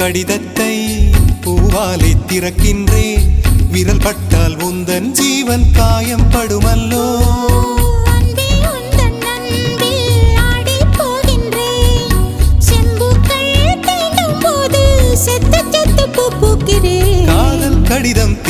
கடிதத்தை பூவாலை திறக்கின்றேன். விரல் பட்டால் உந்தன் ஜீவன் காயம் படுமல்லோ. காதல் கடிதம்